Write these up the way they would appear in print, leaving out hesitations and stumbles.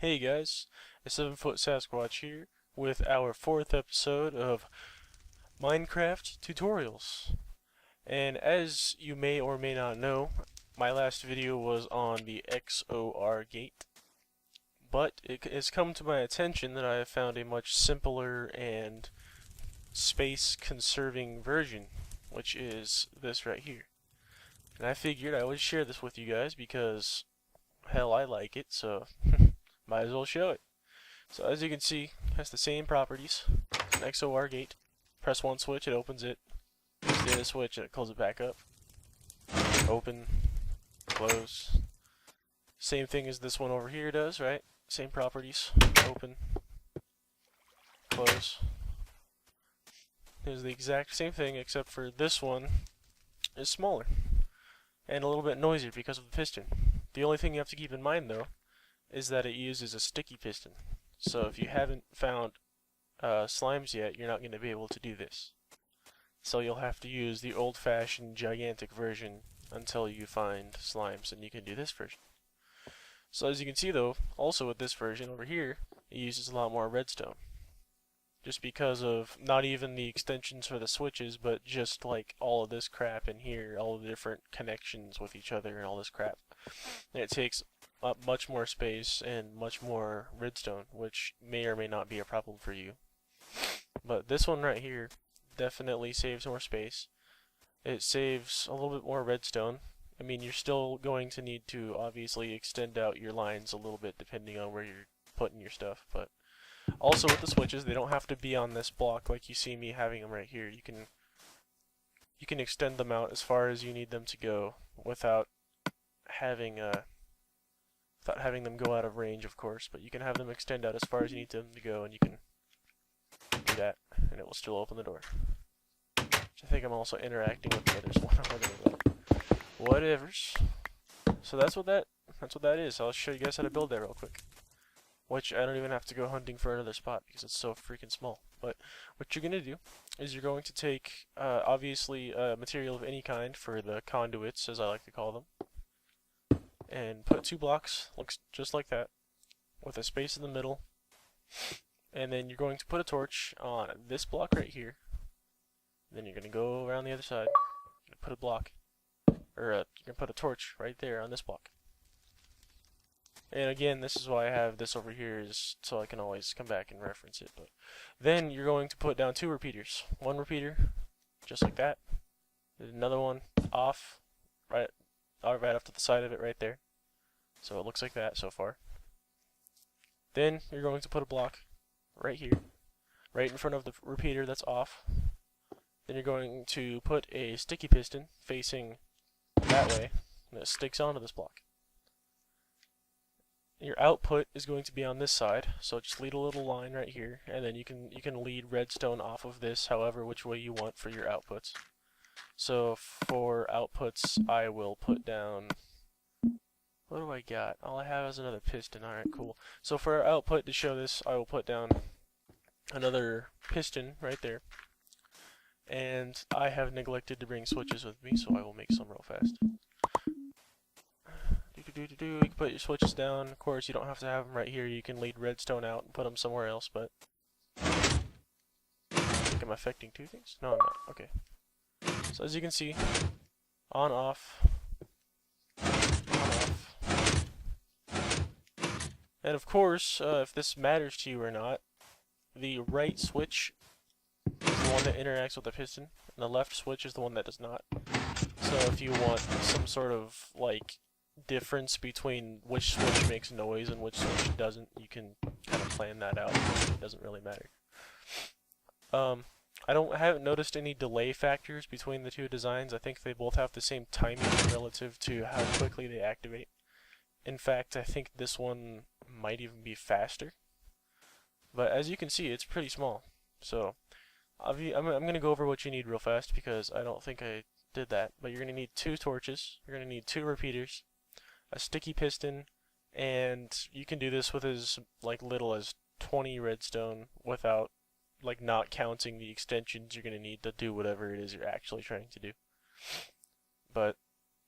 Hey guys, a 7-foot Sasquatch here with our 4th episode of Minecraft tutorials. And as you may or may not know, my last video was on the XOR Gate, but it has come to my attention that I have found a much simpler and space-conserving version, which is this right here. And I figured I would share this with you guys because, hell, I like it, so might as well show it. So as you can see, it has the same properties. It's an XOR gate. Press one switch, it opens it. Press the other switch and it closes it back up. Open, close. Same thing as this one over here does, right? Same properties. Open, close. It's the exact same thing except for this one is smaller and a little bit noisier because of the piston. The only thing you have to keep in mind though is that it uses a sticky piston. So if you haven't found slimes yet, you're not going to be able to do this. So you'll have to use the old-fashioned gigantic version until you find slimes, and you can do this version. So as you can see though, also with this version over here, it uses a lot more redstone. Just because of not even the extensions for the switches, but just like all of this crap in here, all the different connections with each other and all this crap. And it takes up much more space and much more redstone, which may or may not be a problem for you. But this one right here definitely saves more space. It saves a little bit more redstone. I mean, you're still going to need to obviously extend out your lines a little bit depending on where you're putting your stuff, but also with the switches, they don't have to be on this block like you see me having them right here. You can extend them out as far as you need them to go without having them go out of range, of course, but you can have them extend out as far as you need them to go, and you can do that, and it will still open the door. Which I think I'm also interacting with the others one. Whatevers. So that's what that is. I'll show you guys how to build that real quick. Which I don't even have to go hunting for another spot because it's so freaking small. But what you're going to do is you're going to take, obviously, material of any kind for the conduits, as I like to call them, and put 2 blocks, looks just like that, with a space in the middle. And then you're going to put a torch on this block right here. Then you're going to go around the other side. You're going to put a block, or you're going to put a torch right there on this block. And again, this is why I have this over here, is so I can always come back and reference it. But then you're going to put down 2 repeaters. One repeater, just like that. Another one off, right off to the side of it right there. So it looks like that so far. Then you're going to put a block right here, right in front of the repeater that's off. Then you're going to put a sticky piston facing that way, and it sticks onto this block. Your output is going to be on this side, so just lead a little line right here, and then you can lead redstone off of this however which way you want for your outputs. So for outputs, I will put down, what do I got? All I have is another piston. Alright, cool. So for our output to show this, I will put down another piston right there. And I have neglected to bring switches with me, so I will make some real fast. You can put your switches down. Of course, you don't have to have them right here. You can lead redstone out and put them somewhere else, but I think I'm affecting 2 things? No, I'm not. Okay. So as you can see, on, off, on, off. And of course, if this matters to you or not, the right switch is the one that interacts with the piston, and the left switch is the one that does not. So if you want some sort of, like, difference between which switch makes noise and which switch doesn't, you can kind of plan that out. It doesn't really matter. I haven't noticed any delay factors between the 2 designs. I think they both have the same timing relative to how quickly they activate. In fact, I think this one might even be faster. But as you can see, it's pretty small. So I'm going to go over what you need real fast because I don't think I did that. But you're going to need 2 torches. You're going to need 2 repeaters, a sticky piston, and you can do this with as little as 20 redstone without not counting the extensions you're going to need to do whatever it is you're actually trying to do. But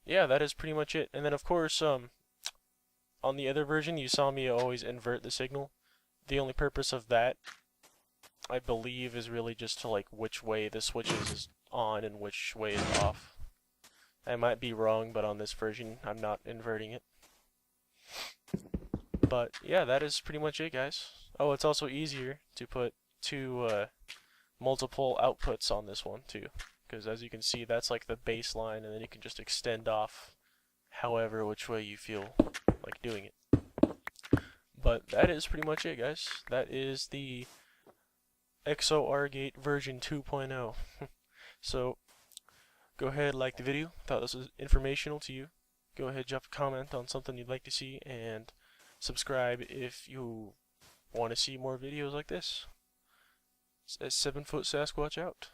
yeah, that is pretty much it. And then of course on the other version, you saw me always invert the signal. The only purpose of that, I believe, is really just to like which way the switches is on and which way is off. I might be wrong, but on this version, I'm not inverting it. But yeah, that is pretty much it, guys. Oh, it's also easier to put two multiple outputs on this one too, because as you can see, that's like the baseline, and then you can just extend off however which way you feel like doing it. But that is pretty much it, guys. That is the XOR Gate version 2.0. So go ahead, like the video. Thought this was informational to you. Go ahead, drop a comment on something you'd like to see, and subscribe if you want to see more videos like this. It's 7 Foot Sasquatch out.